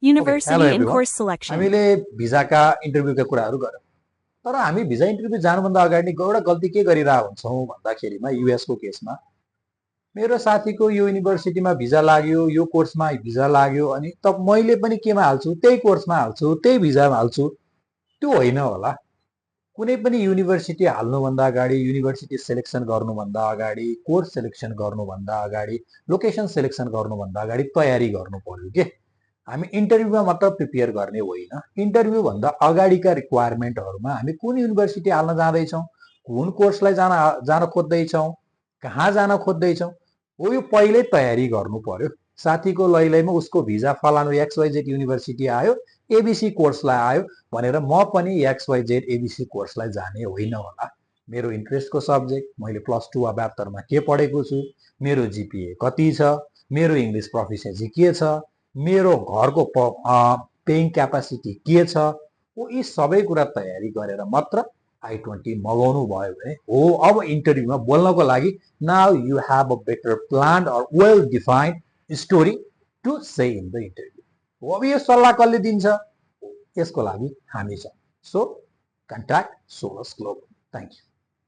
Okay, hello University and everyone. course selection. हामीले भिजाका इन्टरभ्यूका कुराहरू गऱ्यौँ तर हामी भिजा इन्टरभ्यू जानुभन्दा अगाडि एउटा गल्ती के गरिरहेको हुन्छौँ भन्दाखेरिमा युएसको केसमा मेरो साथीको यो युनिभर्सिटीमा भिजा लाग्यो यो कोर्समा भिजा लाग्यो अनि त मैले पनि केमा हाल्छु त्यही कोर्समा हाल्छु त्यही भिजामा हाल्छु त्यो होइन होला कुनै पनि युनिभर्सिटी हाल्नुभन्दा अगाडि युनिभर्सिटी सेलेक्सन गर्नुभन्दा अगाडि कोर्स सेलेक्सन गर्नुभन्दा अगाडि लोकेसन सेलेक्सन गर्नुभन्दा अगाडि तयारी गर्नु पर्यो के हामी इन्टरभ्यूमा मात्र प्रिपेयर गर्ने होइन इन्टरभ्यूभन्दा अगाडिका रिक्वायरमेन्टहरूमा हामी कुन युनिभर्सिटी हाल्न जाँदैछौँ कुन कोर्सलाई जान खोज्दैछौँ कहाँ जान खोज्दैछौँ हो यो पहिल्यै तयारी गर्नु पर्यो साथीको लैलैमा उसको भिजा फलानु एक्सवाइजेड युनिभर्सिटी आयो एबिसी कोर्सलाई आयो भनेर म पनि एक्सवाइजेड एबिसी कोर्सलाई जाने होइन होला मेरो इन्ट्रेस्टको सब्जेक्ट मैले +2 वा 72 के पढेको छु मेरो जिपिए कति छ मेरो इङ्ग्लिस प्रोफिसिएन्सी के छ मेरो घरको पेइङ क्यापासिटी के छ हो यी सबै कुरा तयारी गरेर मात्र I-20 मगाउनु भयो भने हो अब इन्टरभ्यूमा बोल्नको लागि now you have a better plan or well defined story to say in the interview अब यो सल्लाह कसले दिन्छ यसको लागि हामी छौँ so contact Solus Global thank you